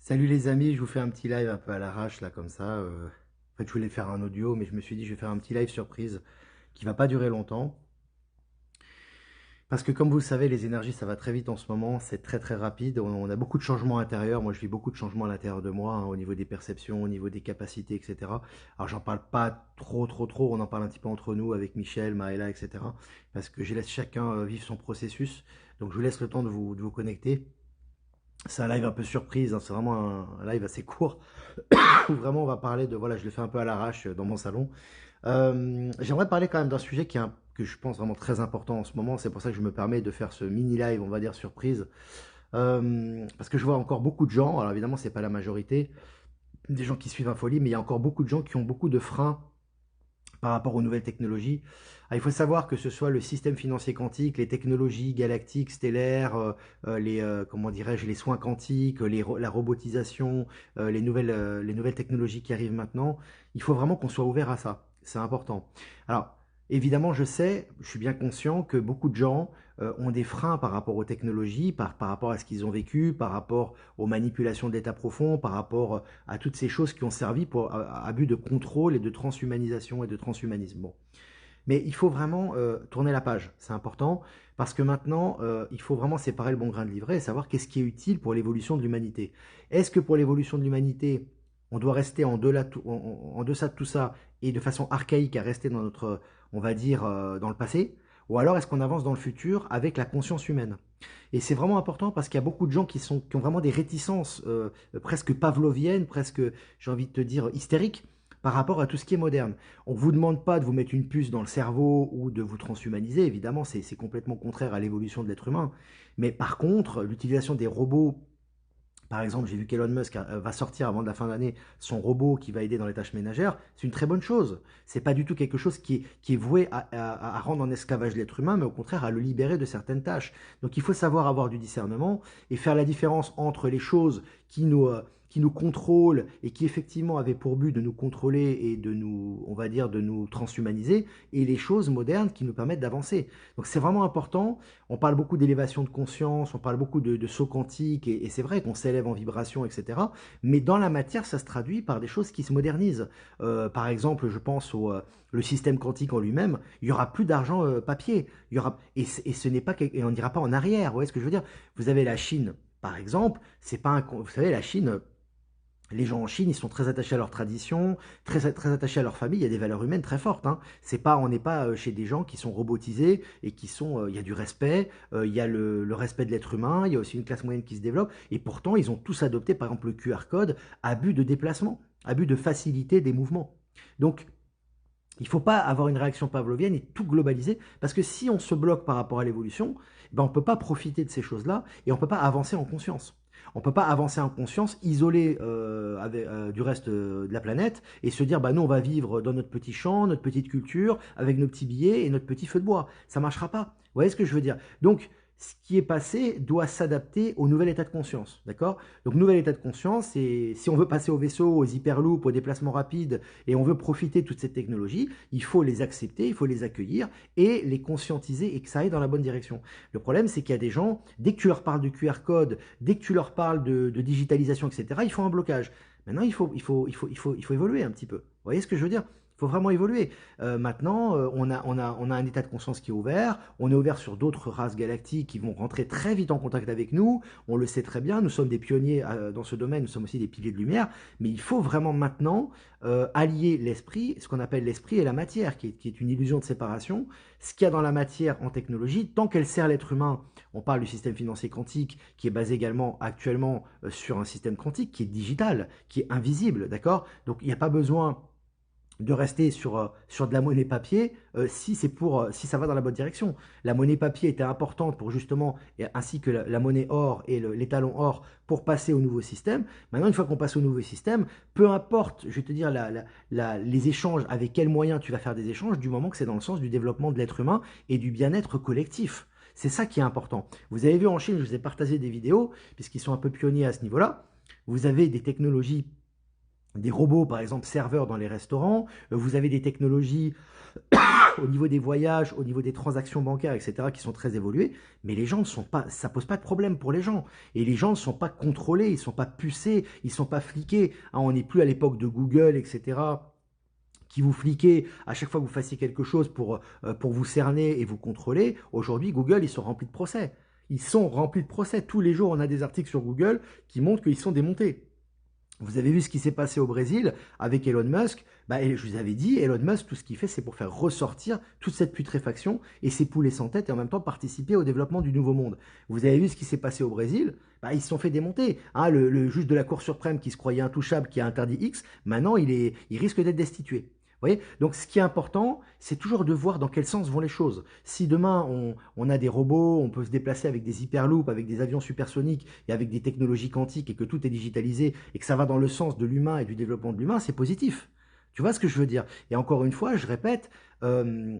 Salut les amis, je vous fais un petit live un peu à l'arrache là comme ça. En fait, je voulais faire un audio, mais je me suis dit je vais faire un petit live surprise qui va pas durer longtemps. Parce que comme vous le savez, les énergies ça va très vite en ce moment, c'est très très rapide. On a beaucoup de changements intérieurs. Moi, je vis beaucoup de changements à l'intérieur de moi, hein, au niveau des perceptions, au niveau des capacités, etc. Alors, j'en parle pas trop. On en parle un petit peu entre nous avec Michel, Maëla, etc. Parce que je laisse chacun vivre son processus. Donc, je vous laisse le temps de vous connecter. C'est un live un peu surprise, hein, c'est vraiment un live assez court. Où vraiment on va parler de, voilà, je le fais un peu à l'arrache dans mon salon. J'aimerais parler quand même d'un sujet que je pense vraiment très important en ce moment, c'est pour ça que je me permets de faire ce mini live, on va dire surprise. Parce que je vois encore beaucoup de gens, alors évidemment c'est pas la majorité, des gens qui suivent Infolie, mais il y a encore beaucoup de gens qui ont beaucoup de freins par rapport aux nouvelles technologies. Ah, il faut savoir que ce soit le système financier quantique, les technologies galactiques, stellaires, comment dirais-je, les soins quantiques, la robotisation, les nouvelles technologies qui arrivent maintenant, il faut vraiment qu'on soit ouvert à ça. C'est important. Alors, évidemment, je suis bien conscient que beaucoup de gens ont des freins par rapport aux technologies, par rapport à ce qu'ils ont vécu, par rapport aux manipulations de l'état profond, par rapport à toutes ces choses qui ont servi à but de contrôle et de transhumanisation et de transhumanisme. Bon. Mais il faut vraiment tourner la page, c'est important, parce que maintenant, il faut vraiment séparer le bon grain de l'ivraie et savoir qu'est-ce qui est utile pour l'évolution de l'humanité. Est-ce que pour l'évolution de l'humanité, on doit rester en deçà de tout ça et de façon archaïque à rester dans notre, on va dire, dans le passé, ou alors est-ce qu'on avance dans le futur avec la conscience humaine? Et c'est vraiment important parce qu'il y a beaucoup de gens qui ont vraiment des réticences presque pavloviennes, presque, j'ai envie de te dire, hystériques par rapport à tout ce qui est moderne. On ne vous demande pas de vous mettre une puce dans le cerveau ou de vous transhumaniser, évidemment, c'est complètement contraire à l'évolution de l'être humain. Mais par contre, l'utilisation des robots, par exemple, j'ai vu qu'Elon Musk va sortir avant de la fin de l'année son robot qui va aider dans les tâches ménagères. C'est une très bonne chose. C'est pas du tout quelque chose qui est voué à rendre en esclavage l'être humain, mais au contraire à le libérer de certaines tâches. Donc il faut savoir avoir du discernement et faire la différence entre les choses qui nous contrôlent et qui effectivement avaient pour but de nous contrôler et de nous, on va dire, de nous transhumaniser, et les choses modernes qui nous permettent d'avancer. Donc c'est vraiment important. On parle beaucoup d'élévation de conscience, on parle beaucoup de saut quantique, et c'est vrai qu'on s'élève en vibration, etc. Mais dans la matière, ça se traduit par des choses qui se modernisent. Par exemple, je pense au le système quantique en lui-même, il y aura plus d'argent papier. Et ce n'est pas et on n'ira pas en arrière. Vous voyez ce que je veux dire? Vous avez la Chine, par exemple. C'est pas vous savez, la Chine, les gens en Chine, ils sont très attachés à leur tradition, très attachés à leur famille. Il y a des valeurs humaines très fortes, hein. C'est pas, on n'est pas chez des gens qui sont robotisés et qui sont. Il y a du respect, il y a le respect de l'être humain. Il y a aussi une classe moyenne qui se développe. Et pourtant, ils ont tous adopté, par exemple, le QR code à but de déplacement, à but de faciliter des mouvements. Donc, il ne faut pas avoir une réaction pavlovienne et tout globaliser, parce que si on se bloque par rapport à l'évolution, ben on ne peut pas profiter de ces choses-là et on ne peut pas avancer en conscience. On ne peut pas avancer en conscience, isolé du reste de la planète, et se dire, bah, nous, on va vivre dans notre petit champ, notre petite culture, avec nos petits billets et notre petit feu de bois. Ça ne marchera pas. Vous voyez ce que je veux dire? Donc, ce qui est passé doit s'adapter au nouvel état de conscience. D'accord? Donc, nouvel état de conscience, c'est si on veut passer au vaisseau, aux hyperloops, aux déplacements rapides, et on veut profiter de toutes ces technologies, il faut les accepter, il faut les accueillir et les conscientiser et que ça aille dans la bonne direction. Le problème, c'est qu'il y a des gens, dès que tu leur parles de QR code, dès que tu leur parles de digitalisation, etc., ils font un blocage. Maintenant, il faut évoluer un petit peu. Vous voyez ce que je veux dire? Il faut vraiment évoluer. Maintenant, on a un état de conscience qui est ouvert. On est ouvert sur d'autres races galactiques qui vont rentrer très vite en contact avec nous. On le sait très bien. Nous sommes des pionniers dans ce domaine. Nous sommes aussi des piliers de lumière. Mais il faut vraiment maintenant allier l'esprit, ce qu'on appelle l'esprit et la matière, qui est une illusion de séparation. Ce qu'il y a dans la matière en technologie, tant qu'elle sert l'être humain, on parle du système financier quantique, qui est basé également actuellement sur un système quantique qui est digital, qui est invisible, d'accord? Donc il n'y a pas besoin de rester sur de la monnaie papier si ça va dans la bonne direction. La monnaie papier était importante pour justement, ainsi que la monnaie or et l'étalon or, pour passer au nouveau système. Maintenant, une fois qu'on passe au nouveau système, peu importe, je vais te dire, les échanges, avec quels moyens tu vas faire des échanges, du moment que c'est dans le sens du développement de l'être humain et du bien-être collectif. C'est ça qui est important. Vous avez vu en Chine, je vous ai partagé des vidéos, puisqu'ils sont un peu pionniers à ce niveau-là. Vous avez des technologies, des robots, par exemple, serveurs dans les restaurants. Vous avez des technologies au niveau des voyages, au niveau des transactions bancaires, etc., qui sont très évoluées, mais les gens ne sont pas, ça pose pas de problème pour les gens. Et les gens ne sont pas contrôlés, ils ne sont pas pucés, ils ne sont pas fliqués. Hein, on n'est plus à l'époque de Google, etc., qui vous fliquez à chaque fois que vous fassiez quelque chose pour vous cerner et vous contrôler. Aujourd'hui, Google, ils sont remplis de procès. Ils sont remplis de procès. Tous les jours, on a des articles sur Google qui montrent qu'ils sont démontés. Vous avez vu ce qui s'est passé au Brésil avec Elon Musk. Bah, et je vous avais dit, Elon Musk, tout ce qu'il fait, c'est pour faire ressortir toute cette putréfaction et ses poulets sans tête et en même temps participer au développement du nouveau monde. Vous avez vu ce qui s'est passé au Brésil. Bah, ils se sont fait démonter. Hein, le juge de la Cour suprême qui se croyait intouchable, qui a interdit X, maintenant il risque d'être destitué. Vous voyez. Donc ce qui est important, c'est toujours de voir dans quel sens vont les choses. Si demain on a des robots, on peut se déplacer avec des hyperloops, avec des avions supersoniques et avec des technologies quantiques et que tout est digitalisé et que ça va dans le sens de l'humain et du développement de l'humain, c'est positif. Tu vois ce que je veux dire? Et encore une fois, je répète, ce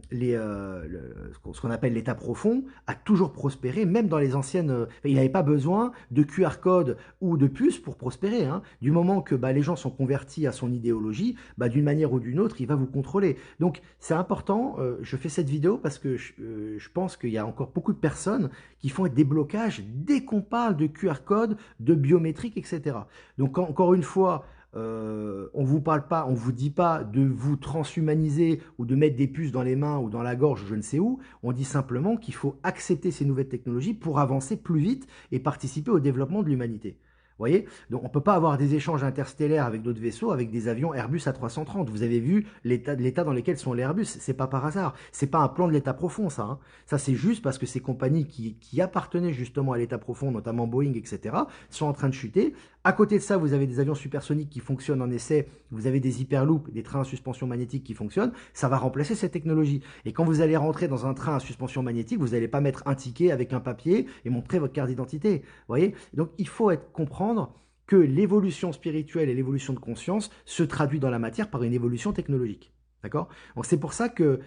qu'on appelle l'état profond a toujours prospéré, même dans les anciennes. Il n'avait pas besoin de QR code ou de puce pour prospérer. Hein. Du moment que les gens sont convertis à son idéologie, d'une manière ou d'une autre, il va vous contrôler. Donc c'est important. Je fais cette vidéo parce que je pense qu'il y a encore beaucoup de personnes qui font des blocages dès qu'on parle de QR code, de biométrique, etc. Donc encore une fois. On vous parle pas, on vous dit pas de vous transhumaniser ou de mettre des puces dans les mains ou dans la gorge, je ne sais où. On dit simplement qu'il faut accepter ces nouvelles technologies pour avancer plus vite et participer au développement de l'humanité. Vous voyez? Donc on ne peut pas avoir des échanges interstellaires avec d'autres vaisseaux, avec des avions Airbus A330. Vous avez vu l'état dans lequel sont les Airbus. C'est pas par hasard. C'est pas un plan de l'état profond, ça. Hein. Ça, c'est juste parce que ces compagnies qui appartenaient justement à l'état profond, notamment Boeing, etc., sont en train de chuter. À côté de ça, vous avez des avions supersoniques qui fonctionnent en essai. Vous avez des hyperloops, des trains à suspension magnétique qui fonctionnent. Ça va remplacer cette technologie. Et quand vous allez rentrer dans un train à suspension magnétique, vous n'allez pas mettre un ticket avec un papier et montrer votre carte d'identité. Vous voyez? Donc il faut comprendre que l'évolution spirituelle et l'évolution de conscience se traduit dans la matière par une évolution technologique. D'accord? Donc c'est pour ça que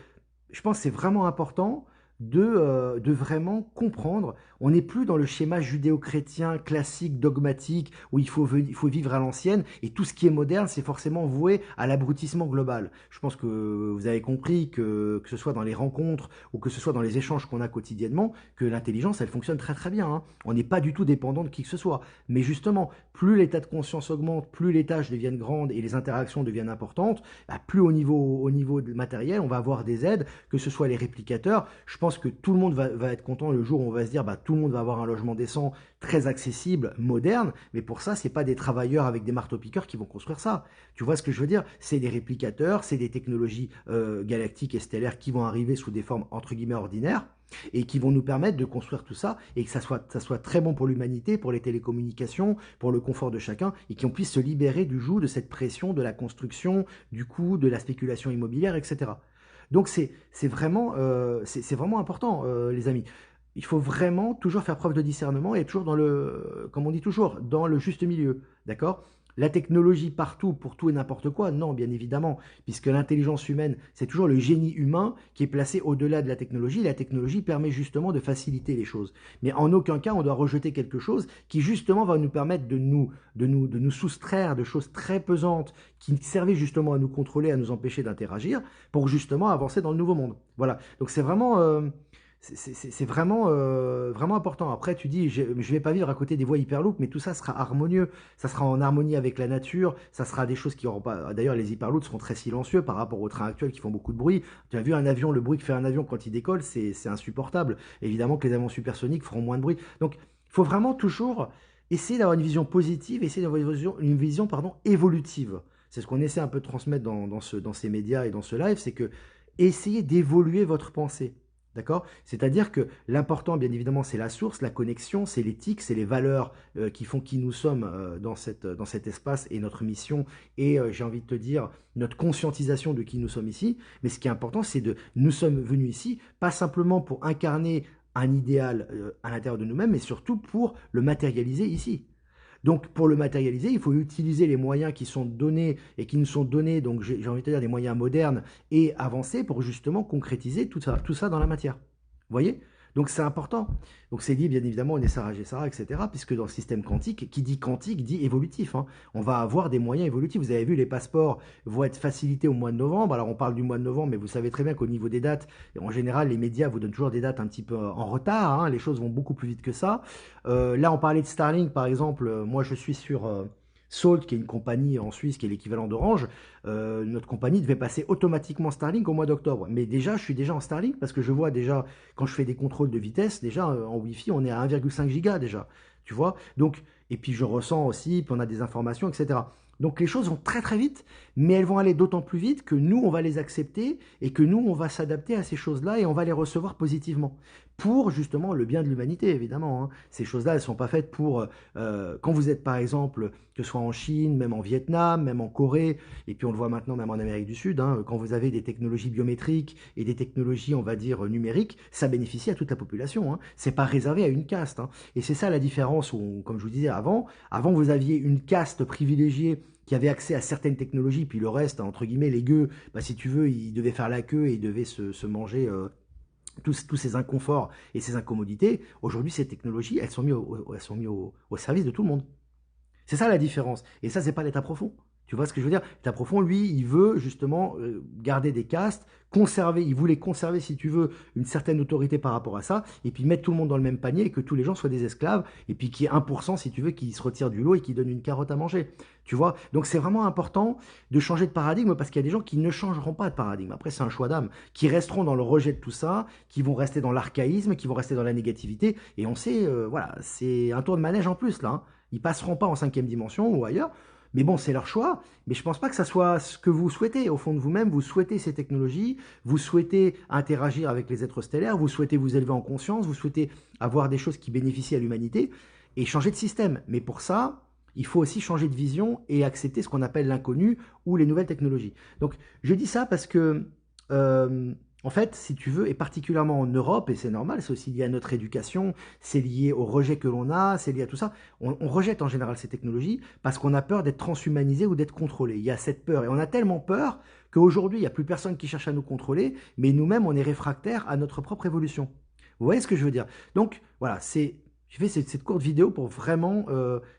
je pense que c'est vraiment important de vraiment comprendre. On n'est plus dans le schéma judéo-chrétien classique, dogmatique, où il faut vivre à l'ancienne, et tout ce qui est moderne, c'est forcément voué à l'abrutissement global. Je pense que vous avez compris que ce soit dans les rencontres, ou que ce soit dans les échanges qu'on a quotidiennement, que l'intelligence, elle fonctionne très très bien. Hein. On n'est pas du tout dépendant de qui que ce soit. Mais justement, plus l'état de conscience augmente, plus les tâches deviennent grandes et les interactions deviennent importantes, plus au niveau matériel, on va avoir des aides, que ce soit les réplicateurs. Je pense que tout le monde va être content le jour où on va se dire tout le monde va avoir un logement décent, très accessible, moderne, mais pour ça, c'est pas des travailleurs avec des marteaux-piqueurs qui vont construire ça. Tu vois ce que je veux dire? C'est des réplicateurs, c'est des technologies galactiques et stellaires qui vont arriver sous des formes entre guillemets ordinaires et qui vont nous permettre de construire tout ça et que ça soit très bon pour l'humanité, pour les télécommunications, pour le confort de chacun et qu'on puisse se libérer du joug de cette pression de la construction, du coût, de la spéculation immobilière, etc. Donc c'est vraiment important, les amis. Il faut vraiment toujours faire preuve de discernement et être toujours comme on dit toujours, dans le juste milieu, d'accord? La technologie partout, pour tout et n'importe quoi, non, bien évidemment, puisque l'intelligence humaine, c'est toujours le génie humain qui est placé au-delà de la technologie. La technologie permet justement de faciliter les choses. Mais en aucun cas, on doit rejeter quelque chose qui justement va nous permettre de nous soustraire de choses très pesantes qui servaient justement à nous contrôler, à nous empêcher d'interagir, pour justement avancer dans le nouveau monde. Voilà, donc c'est vraiment... c'est vraiment important. Après, tu dis, je ne vais pas vivre à côté des voies hyperloops, mais tout ça sera harmonieux. Ça sera en harmonie avec la nature. Ça sera des choses qui n'auront pas. D'ailleurs, les hyperloops seront très silencieux par rapport aux trains actuels qui font beaucoup de bruit. Tu as vu un avion, le bruit que fait un avion quand il décolle, c'est insupportable. Évidemment que les avions supersoniques feront moins de bruit. Donc, il faut vraiment toujours essayer d'avoir une vision positive, essayer d'avoir une vision évolutive. C'est ce qu'on essaie un peu de transmettre dans ces médias et dans ce live, c'est que essayez d'évoluer votre pensée. D'accord? C'est-à-dire que l'important, bien évidemment, c'est la source, la connexion, c'est l'éthique, c'est les valeurs qui font qui nous sommes dans cet espace et notre mission et, j'ai envie de te dire, notre conscientisation de qui nous sommes ici. Mais ce qui est important, c'est nous sommes venus ici, pas simplement pour incarner un idéal à l'intérieur de nous-mêmes, mais surtout pour le matérialiser ici. Donc, pour le matérialiser, il faut utiliser les moyens qui sont donnés et qui nous sont donnés, donc j'ai envie de dire des moyens modernes et avancés pour justement concrétiser tout ça dans la matière. Vous voyez? Donc c'est important. Donc c'est dit, bien évidemment, on est Sarah Gessara, etc. Puisque dans le système quantique, qui dit quantique dit évolutif, hein. On va avoir des moyens évolutifs. Vous avez vu, les passeports vont être facilités au mois de novembre. Alors on parle du mois de novembre, mais vous savez très bien qu'au niveau des dates, en général, les médias vous donnent toujours des dates un petit peu en retard, hein. Les choses vont beaucoup plus vite que ça. Là, on parlait de Starlink, par exemple. Moi, je suis sur Salt, qui est une compagnie en Suisse, qui est l'équivalent d'Orange. Notre compagnie devait passer automatiquement Starlink au mois d'octobre. Mais déjà, je suis déjà en Starlink parce que je vois déjà, quand je fais des contrôles de vitesse, déjà en Wi-Fi, on est à 1,5 giga déjà. Tu vois? Donc, et puis je ressens aussi, puis on a des informations, etc. Donc les choses vont très très vite, mais elles vont aller d'autant plus vite que nous, on va les accepter et que nous, on va s'adapter à ces choses-là et on va les recevoir positivement. Pour justement le bien de l'humanité, évidemment, hein. Ces choses-là, elles ne sont pas faites pour... quand vous êtes par exemple, que ce soit en Chine, même en Vietnam, même en Corée, et puis on le voit maintenant même en Amérique du Sud, hein, quand vous avez des technologies biométriques et des technologies, on va dire, numériques, ça bénéficie à toute la population, hein. C'est pas réservé à une caste, hein. Et c'est ça la différence, où, comme je vous disais avant vous aviez une caste privilégiée qui avait accès à certaines technologies, puis le reste, entre guillemets, les gueux, bah, si tu veux, ils devaient faire la queue et ils devaient se manger tous ces inconforts et ces incommodités. Aujourd'hui, ces technologies, elles sont mises au service de tout le monde. C'est ça la différence. Et ça, c'est pas l'état profond. Tu vois ce que je veux dire? L'état profond, lui, il veut justement garder des castes, conserver, il voulait conserver, si tu veux, une certaine autorité par rapport à ça, et puis mettre tout le monde dans le même panier et que tous les gens soient des esclaves, et puis qu'il y ait 1%, si tu veux, qui se retire du lot et qui donne une carotte à manger. Tu vois? Donc c'est vraiment important de changer de paradigme parce qu'il y a des gens qui ne changeront pas de paradigme. Après, c'est un choix d'âme, qui resteront dans le rejet de tout ça, qui vont rester dans l'archaïsme, qui vont rester dans la négativité. Et on sait, voilà, c'est un tour de manège en plus là, hein. Ils passeront pas en cinquième dimension ou ailleurs. Mais bon, c'est leur choix. Mais je pense pas que ça soit ce que vous souhaitez. Au fond de vous-même, vous souhaitez ces technologies, vous souhaitez interagir avec les êtres stellaires, vous souhaitez vous élever en conscience, vous souhaitez avoir des choses qui bénéficient à l'humanité et changer de système. Mais pour ça, il faut aussi changer de vision et accepter ce qu'on appelle l'inconnu ou les nouvelles technologies. Donc, je dis ça parce que euh, en fait, si tu veux, et particulièrement en Europe, et c'est normal, c'est aussi lié à notre éducation, c'est lié au rejet que l'on a, c'est lié à tout ça. On rejette en général ces technologies parce qu'on a peur d'être transhumanisé ou d'être contrôlé. Il y a cette peur, et on a tellement peur qu'aujourd'hui, il n'y a plus personne qui cherche à nous contrôler, mais nous-mêmes, on est réfractaires à notre propre évolution. Vous voyez ce que je veux dire? Donc, voilà, j'ai fait cette courte vidéo pour vraiment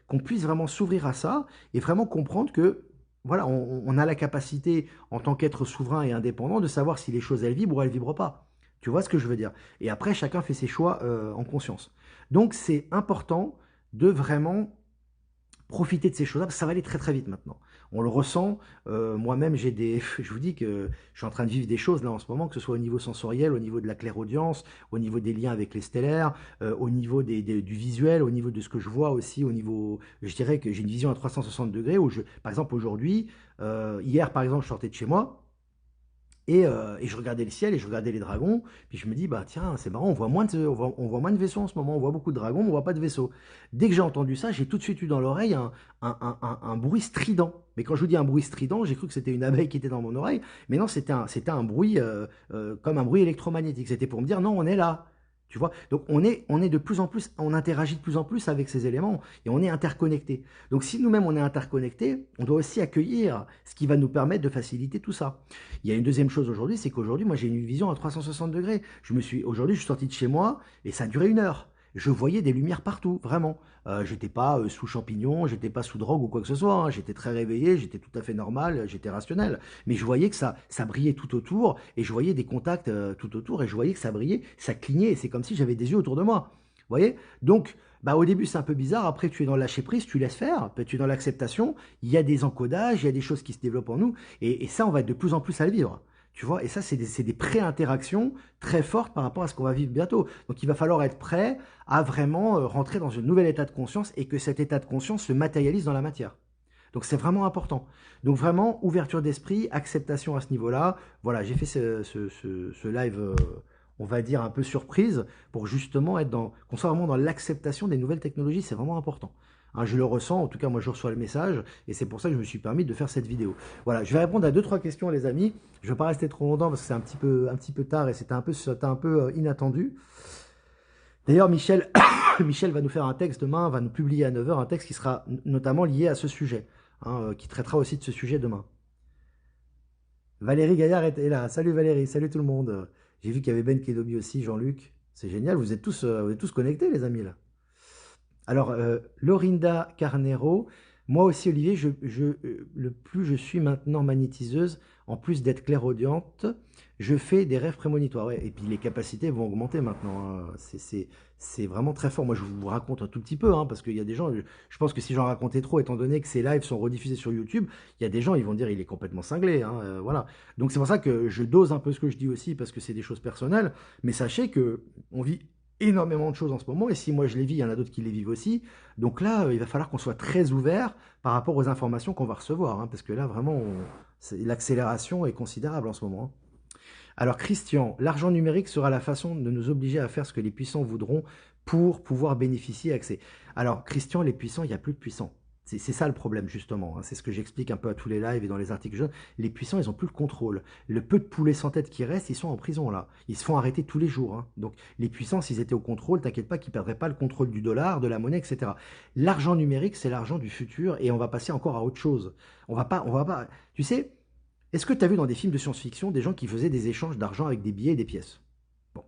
qu'on puisse vraiment s'ouvrir à ça et vraiment comprendre que voilà, on a la capacité, en tant qu'être souverain et indépendant, de savoir si les choses elles vibrent ou elles vibrent pas. Tu vois ce que je veux dire? Et après, chacun fait ses choix en conscience. Donc, c'est important de vraiment profiter de ces choses-là, parce que ça va aller très très vite maintenant. On le ressent. Moi-même, j'ai des. Je vous dis que je suis en train de vivre des choses là en ce moment, que ce soit au niveau sensoriel, au niveau de la clairaudience, au niveau des liens avec les stellaires, au niveau du visuel, au niveau de ce que je vois aussi, au niveau. Je dirais que j'ai une vision à 360 degrés où par exemple, aujourd'hui, hier par exemple, je sortais de chez moi. Et je regardais le ciel et je regardais les dragons, puis je me dis, bah tiens, c'est marrant, on voit moins de vaisseaux en ce moment, on voit beaucoup de dragons, mais on voit pas de vaisseaux. Dès que j'ai entendu ça, j'ai tout de suite eu dans l'oreille un bruit strident. Mais quand je vous dis un bruit strident, j'ai cru que c'était une abeille qui était dans mon oreille, mais non, c'était un bruit comme un bruit électromagnétique. C'était pour me dire, non, on est là. Tu vois? Donc on est de plus en plus, on interagit de plus en plus avec ces éléments et on est interconnecté. Donc si nous-mêmes on est interconnecté, on doit aussi accueillir ce qui va nous permettre de faciliter tout ça. Il y a une deuxième chose aujourd'hui, c'est qu'aujourd'hui, moi, j'ai une vision à 360 degrés. Aujourd'hui, je suis sorti de chez moi et ça a duré 1 heure. Je voyais des lumières partout, vraiment. J'étais pas sous champignons, j'étais pas sous drogue ou quoi que ce soit, hein. J'étais très réveillé, j'étais tout à fait normal, j'étais rationnel. Mais je voyais que ça brillait tout autour et je voyais des contacts tout autour et je voyais que ça brillait, ça clignait. Et c'est comme si j'avais des yeux autour de moi. Vous voyez? Donc, bah, au début, c'est un peu bizarre. Après, tu es dans le lâcher prise, tu laisses faire. Puis tu es dans l'acceptation. Il y a des encodages, il y a des choses qui se développent en nous. Et ça, on va de plus en plus à le vivre. Tu vois, et ça, c'est des pré-interactions très fortes par rapport à ce qu'on va vivre bientôt. Donc, il va falloir être prêt à vraiment rentrer dans un nouvel état de conscience et que cet état de conscience se matérialise dans la matière. Donc, c'est vraiment important. Donc, vraiment, ouverture d'esprit, acceptation à ce niveau-là. Voilà, j'ai fait ce live, on va dire, un peu surprise pour justement qu'on soit vraiment dans l'acceptation des nouvelles technologies. C'est vraiment important. Hein, je le ressens, en tout cas moi je reçois le message et c'est pour ça que je me suis permis de faire cette vidéo. Voilà, je vais répondre à 2-3 questions les amis. Je ne vais pas rester trop longtemps parce que c'est un petit peu tard et c'était un peu inattendu. D'ailleurs Michel, Michel va nous faire un texte demain, va nous publier à 9 h un texte qui sera notamment lié à ce sujet, hein, qui traitera aussi de ce sujet demain. Valérie Gaillard est là. Salut Valérie, salut tout le monde. J'ai vu qu'il y avait Ben Kedobi aussi, Jean-Luc. C'est génial, vous êtes tous connectés, les amis, là. Alors, Lorinda Carnero, moi aussi, Olivier, le plus je suis maintenant magnétiseuse, en plus d'être clairaudiente, je fais des rêves prémonitoires. Ouais, et puis les capacités vont augmenter maintenant, hein. C'est vraiment très fort. Moi, je vous raconte un tout petit peu, hein, parce qu'il y a des gens, je pense que si j'en racontais trop, étant donné que ces lives sont rediffusés sur YouTube, il y a des gens, ils vont dire il est complètement cinglé, hein, voilà. Donc c'est pour ça que je dose un peu ce que je dis aussi, parce que c'est des choses personnelles. Mais sachez que on vit énormément de choses en ce moment, et si moi je les vis, il y en a d'autres qui les vivent aussi. Donc là, il va falloir qu'on soit très ouvert par rapport aux informations qu'on va recevoir, hein, parce que là, vraiment, l'accélération est considérable en ce moment, hein. Alors Christian, l'argent numérique sera la façon de nous obliger à faire ce que les puissants voudront pour pouvoir bénéficier accès. Alors Christian, les puissants, il n'y a plus de puissants. C'est ça le problème justement, hein. C'est ce que j'explique un peu à tous les lives et dans les articles jeunes. Les puissants, ils n'ont plus le contrôle. Le peu de poulets sans tête qui restent, ils sont en prison là. Ils se font arrêter tous les jours, hein. Donc les puissants, s'ils étaient au contrôle, t'inquiète pas qu'ils ne perdraient pas le contrôle du dollar, de la monnaie, etc. L'argent numérique, c'est l'argent du futur et on va passer encore à autre chose. On va pas. Tu sais, est-ce que tu as vu dans des films de science-fiction des gens qui faisaient des échanges d'argent avec des billets et des pièces? Bon,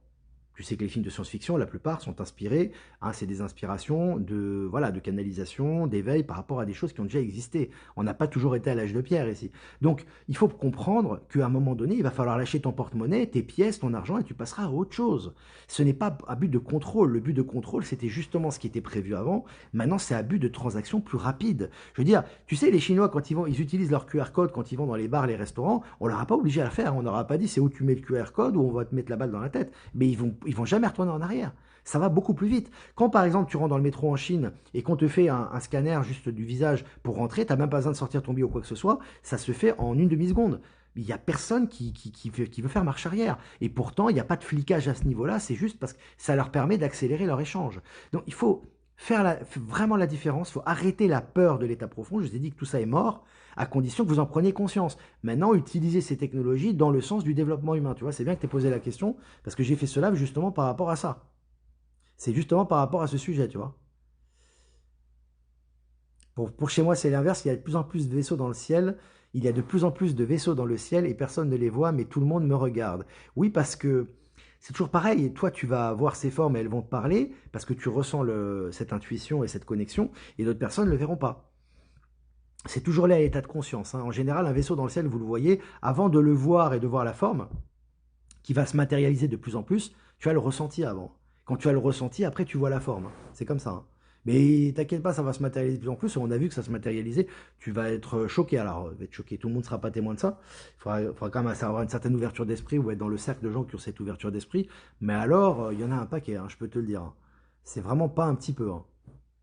tu sais que les films de science-fiction, la plupart sont inspirés, hein, c'est des inspirations de, voilà, de canalisation, d'éveil par rapport à des choses qui ont déjà existé. On n'a pas toujours été à l'âge de pierre ici. Donc, il faut comprendre qu'à un moment donné, il va falloir lâcher ton porte-monnaie, tes pièces, ton argent, et tu passeras à autre chose. Ce n'est pas un but de contrôle. Le but de contrôle, c'était justement ce qui était prévu avant. Maintenant, c'est un but de transaction plus rapide. Je veux dire, tu sais, les Chinois, quand ils utilisent leur QR code, quand ils vont dans les bars, les restaurants, on leur a pas obligé à le faire. On leur a pas dit c'est où tu mets le QR code ou on va te mettre la balle dans la tête. Mais ils vont jamais retourner en arrière. Ça va beaucoup plus vite. Quand par exemple tu rentres dans le métro en Chine et qu'on te fait un scanner juste du visage pour rentrer, tu n'as même pas besoin de sortir ton billet ou quoi que ce soit, ça se fait en une demi-seconde. Il n'y a personne qui veut faire marche arrière. Et pourtant, il n'y a pas de flicage à ce niveau-là, c'est juste parce que ça leur permet d'accélérer leur échange. Donc il faut faire vraiment la différence, il faut arrêter la peur de l'état profond. Je vous ai dit que tout ça est mort, à condition que vous en preniez conscience. Maintenant, utilisez ces technologies dans le sens du développement humain. Tu vois, c'est bien que tu aies posé la question, parce que j'ai fait cela justement par rapport à ça. C'est justement par rapport à ce sujet, tu vois. Pour chez moi, c'est l'inverse. Il y a de plus en plus de vaisseaux dans le ciel. Il y a de plus en plus de vaisseaux dans le ciel et personne ne les voit, mais tout le monde me regarde. Oui, parce que c'est toujours pareil. Et toi, tu vas voir ces formes et elles vont te parler parce que tu ressens cette intuition et cette connexion et d'autres personnes ne le verront pas. C'est toujours là à l'état de conscience, hein. En général, un vaisseau dans le ciel, vous le voyez, avant de le voir et de voir la forme, qui va se matérialiser de plus en plus, tu as le ressenti avant. Quand tu as le ressenti, après tu vois la forme, hein. C'est comme ça, hein. Mais t'inquiète pas, ça va se matérialiser de plus en plus. On a vu que ça se matérialisait. Tu vas être choqué. Alors, va être choqué. Tout le monde ne sera pas témoin de ça. Il faudra quand même avoir une certaine ouverture d'esprit ou être dans le cercle de gens qui ont cette ouverture d'esprit. Mais alors, il y en a un paquet, hein, je peux te le dire, hein. C'est vraiment pas un petit peu, hein.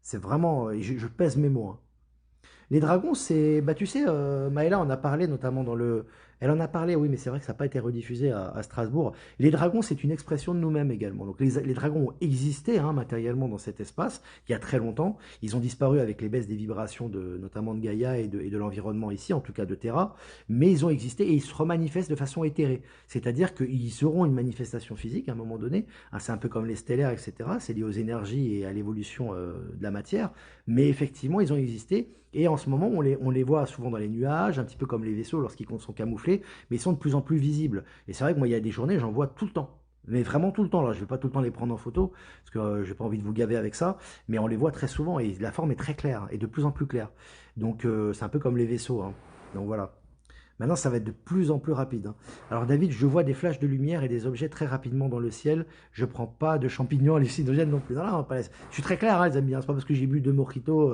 C'est vraiment. Je pèse mes mots, hein. Les dragons, c'est. Bah, tu sais, Maëla en a parlé notamment dans le. Elle en a parlé, oui, mais c'est vrai que ça n'a pas été rediffusé à Strasbourg. Les dragons, c'est une expression de nous-mêmes également. Donc, les dragons ont existé, hein, matériellement dans cet espace il y a très longtemps. Ils ont disparu avec les baisses des vibrations, notamment de Gaïa et de l'environnement ici, en tout cas de Terra. Mais ils ont existé et ils se remanifestent de façon éthérée. C'est-à-dire qu'ils seront une manifestation physique à un moment donné, hein. C'est un peu comme les stellaires, etc. C'est lié aux énergies et à l'évolution de la matière. Mais effectivement, ils ont existé. Et en ce moment, on les voit souvent dans les nuages, un petit peu comme les vaisseaux lorsqu'ils sont camouflés, mais ils sont de plus en plus visibles. Et c'est vrai que moi, il y a des journées, j'en vois tout le temps. Mais vraiment tout le temps. Là, je ne vais pas tout le temps les prendre en photo, parce que je n'ai pas envie de vous gaver avec ça, mais on les voit très souvent, et la forme est très claire, et de plus en plus claire. Donc c'est un peu comme les vaisseaux, hein. Donc voilà. Maintenant, ça va être de plus en plus rapide, hein. Alors David, je vois des flashs de lumière et des objets très rapidement dans le ciel. Je prends pas de champignons hallucinogènes non plus. Non, non, on va pas laisser. Je suis très clair, hein, les amis, hein. C'est pas parce que j'ai bu deux mojitos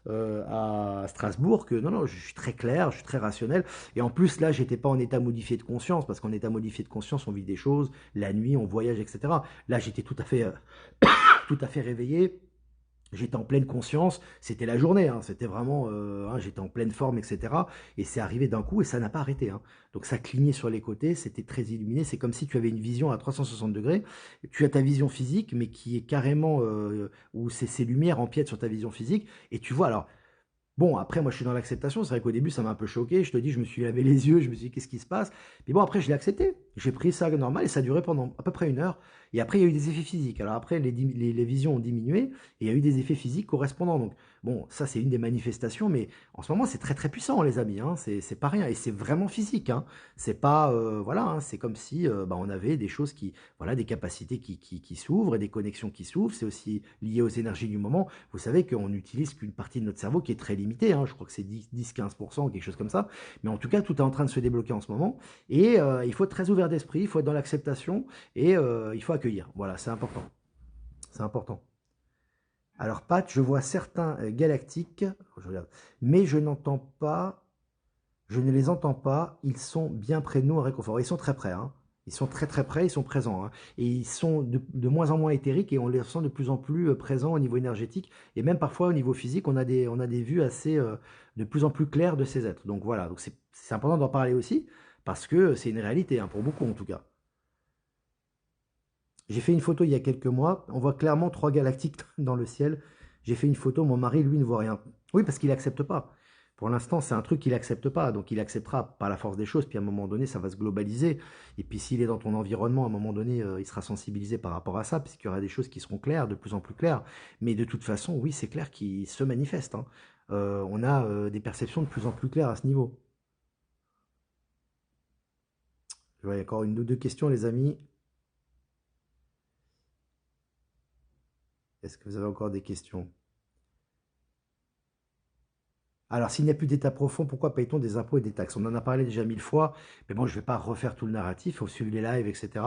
à Strasbourg que non, non, je suis très clair, je suis très rationnel. Et en plus, là, j'étais pas en état modifié de conscience, parce qu'en état modifié de conscience, on vit des choses, la nuit, on voyage, etc. Là, j'étais tout à fait réveillé. J'étais en pleine conscience, c'était la journée, hein, c'était vraiment, hein, j'étais en pleine forme, etc. Et c'est arrivé d'un coup et ça n'a pas arrêté, hein. Donc ça clignait sur les côtés, c'était très illuminé, c'est comme si tu avais une vision à 360 degrés. Tu as ta vision physique, mais qui est carrément, où ces lumières empiètent sur ta vision physique, et tu vois, alors, bon, après, moi, je suis dans l'acceptation. C'est vrai qu'au début, ça m'a un peu choqué. Je te dis, je me suis lavé les yeux, je me suis dit, qu'est-ce qui se passe? Puis bon, après, je l'ai accepté. J'ai pris ça normal et ça a duré pendant à peu près une heure. Et après, il y a eu des effets physiques. Alors après, les visions ont diminué et il y a eu des effets physiques correspondants. Donc, bon, ça, c'est une des manifestations, mais en ce moment, c'est très très puissant, les amis, hein. C'est pas rien et c'est vraiment physique, hein. C'est pas, voilà, hein, c'est comme si bah, on avait des choses qui, voilà, des capacités qui s'ouvrent et des connexions qui s'ouvrent. C'est aussi lié aux énergies du moment. Vous savez qu'on n'utilise qu'une partie de notre cerveau qui est très limitée, hein. Je crois que c'est 10-15%, quelque chose comme ça. Mais en tout cas, tout est en train de se débloquer en ce moment. Et il faut être très ouvert d'esprit, il faut être dans l'acceptation et il faut accueillir. Voilà, c'est important. C'est important. Alors, Pat, je vois certains galactiques, je regarde, mais je n'entends pas, je ne les entends pas, ils sont bien près de nous en réconfort. Ils sont très près, hein. Ils sont très très près, ils sont présents, hein. Et ils sont de moins en moins éthériques et on les sent de plus en plus présents au niveau énergétique. Et même parfois au niveau physique, on a des vues assez de plus en plus claires de ces êtres. Donc voilà, donc c'est important d'en parler aussi parce que c'est une réalité, hein, pour beaucoup en tout cas. J'ai fait une photo il y a quelques mois, on voit clairement trois galactiques dans le ciel. J'ai fait une photo, mon mari, lui, ne voit rien. Oui, parce qu'il n'accepte pas. Pour l'instant, c'est un truc qu'il n'accepte pas, donc il acceptera par la force des choses, puis à un moment donné, ça va se globaliser. Et puis s'il est dans ton environnement, à un moment donné, il sera sensibilisé par rapport à ça, puisqu'il y aura des choses qui seront claires, de plus en plus claires. Mais de toute façon, oui, c'est clair qu'il se manifeste, hein. On a des perceptions de plus en plus claires à ce niveau. Je vois encore une ou deux questions, les amis. Est-ce que vous avez encore des questions? Alors, s'il n'y a plus d'État profond, pourquoi paye-t-on des impôts et des taxes? On en a parlé déjà 1000 fois, mais bon, je ne vais pas refaire tout le narratif, il faut suivre les lives, etc.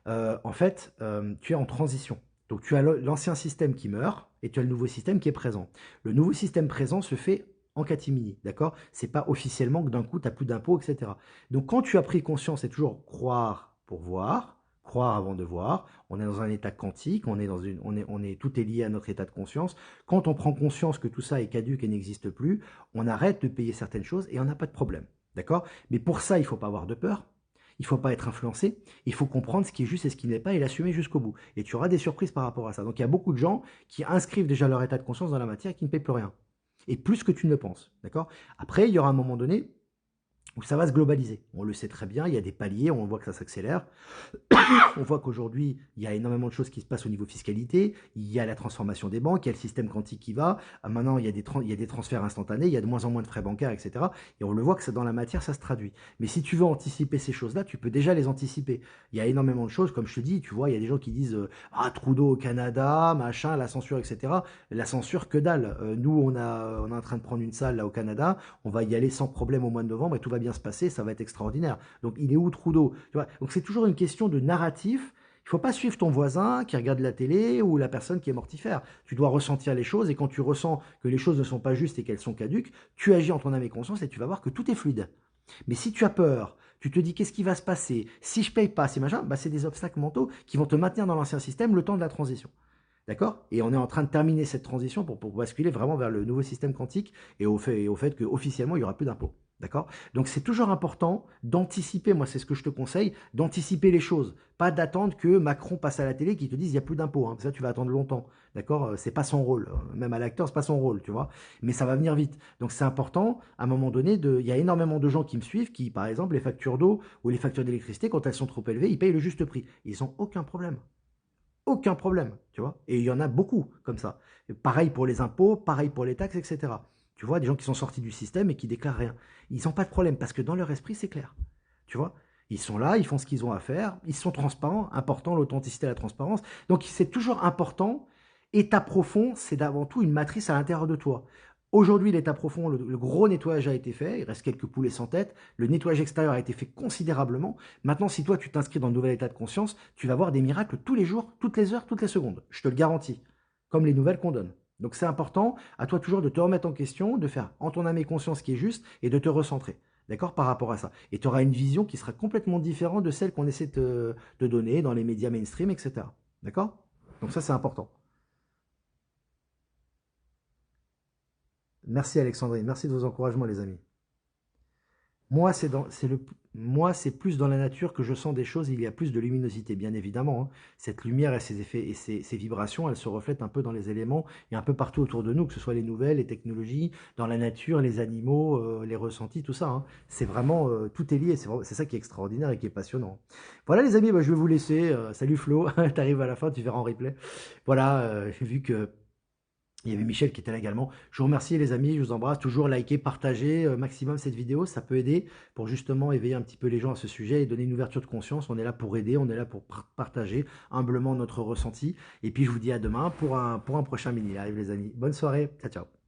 En fait, tu es en transition. Donc, tu as l'ancien système qui meurt et tu as le nouveau système qui est présent. Le nouveau système présent se fait en catimini, d'accord? C'est pas officiellement que d'un coup, tu n'as plus d'impôts, etc. Donc, quand tu as pris conscience, c'est toujours croire pour voir, croire avant de voir. On est dans un état quantique, tout est lié à notre état de conscience. Quand on prend conscience que tout ça est caduque et n'existe plus, on arrête de payer certaines choses et on n'a pas de problème. D'accord? Mais pour ça, il ne faut pas avoir de peur. Il ne faut pas être influencé. Il faut comprendre ce qui est juste et ce qui n'est pas et l'assumer jusqu'au bout. Et tu auras des surprises par rapport à ça. Donc il y a beaucoup de gens qui inscrivent déjà leur état de conscience dans la matière et qui ne payent plus rien. Et plus que tu ne le penses. D'accord? Après, il y aura un moment donné où ça va se globaliser. On le sait très bien, il y a des paliers, on voit que ça s'accélère. On voit qu'aujourd'hui, il y a énormément de choses qui se passent au niveau fiscalité, il y a la transformation des banques, il y a le système quantique qui va, maintenant il y a des transferts instantanés, il y a de moins en moins de frais bancaires, etc. Et on le voit que dans la matière, ça se traduit. Mais si tu veux anticiper ces choses-là, tu peux déjà les anticiper. Il y a énormément de choses, comme je te dis, tu vois, il y a des gens qui disent ah, Trudeau au Canada, machin, la censure, etc. La censure, que dalle. Nous, on est en train de prendre une salle là au Canada, on va y aller sans problème au mois de novembre et tout va bien se passer, ça va être extraordinaire. Donc il est où Trudeau? Tu vois, donc c'est toujours une question de narratif. Il ne faut pas suivre ton voisin qui regarde la télé ou la personne qui est mortifère. Tu dois ressentir les choses et quand tu ressens que les choses ne sont pas justes et qu'elles sont caduques, tu agis en ton âme et conscience et tu vas voir que tout est fluide. Mais si tu as peur, tu te dis qu'est-ce qui va se passer, si je paye pas, c'est machin, bah c'est des obstacles mentaux qui vont te maintenir dans l'ancien système le temps de la transition. D'accord? Et on est en train de terminer cette transition pour basculer vraiment vers le nouveau système quantique et au fait qu'officiellement, il n'y aura plus d'impôts. D'accord? Donc c'est toujours important d'anticiper, moi c'est ce que je te conseille, d'anticiper les choses. Pas d'attendre que Macron passe à la télé et qu'il te dise il n'y a plus d'impôts, hein. Ça tu vas attendre longtemps. D'accord? C'est pas son rôle. Même à l'acteur, c'est pas son rôle, tu vois. Mais ça va venir vite. Donc c'est important, à un moment donné, il y a énormément de gens qui me suivent qui, par exemple, les factures d'eau ou les factures d'électricité, quand elles sont trop élevées, ils payent le juste prix. Ils n'ont aucun problème. Aucun problème, tu vois. Et il y en a beaucoup comme ça. Et pareil pour les impôts, pareil pour les taxes, etc. Tu vois, des gens qui sont sortis du système et qui déclarent rien. Ils n'ont pas de problème parce que dans leur esprit, c'est clair. Tu vois, ils sont là, ils font ce qu'ils ont à faire, ils sont transparents, important l'authenticité et la transparence. Donc c'est toujours important. État profond, c'est d'avant tout une matrice à l'intérieur de toi. Aujourd'hui, l'état profond, le gros nettoyage a été fait, il reste quelques poulets sans tête, le nettoyage extérieur a été fait considérablement. Maintenant, si toi tu t'inscris dans le nouvel état de conscience, tu vas voir des miracles tous les jours, toutes les heures, toutes les secondes. Je te le garantis, comme les nouvelles qu'on donne. Donc c'est important, à toi toujours de te remettre en question, de faire en ton âme et conscience ce qui est juste et de te recentrer. D'accord? Par rapport à ça. Et tu auras une vision qui sera complètement différente de celle qu'on essaie de donner dans les médias mainstream, etc. D'accord? Donc ça, c'est important. Merci Alexandrine, merci de vos encouragements les amis. Moi, c'est plus dans la nature que je sens des choses, il y a plus de luminosité, bien évidemment, hein. Cette lumière et ces effets et ces vibrations, elles se reflètent un peu dans les éléments et un peu partout autour de nous, que ce soit les nouvelles, les technologies, dans la nature, les animaux, les ressentis, tout ça, hein. C'est vraiment, tout est lié, c'est ça qui est extraordinaire et qui est passionnant. Voilà les amis, bah, je vais vous laisser. Salut Flo, t'arrives à la fin, tu verras en replay. Voilà, j'ai vu que il y avait Michel qui était là également. Je vous remercie les amis, je vous embrasse. Toujours liker, partager maximum cette vidéo, ça peut aider pour justement éveiller un petit peu les gens à ce sujet et donner une ouverture de conscience. On est là pour aider, on est là pour partager humblement notre ressenti. Et puis je vous dis à demain pour un prochain mini live les amis. Bonne soirée, ciao ciao.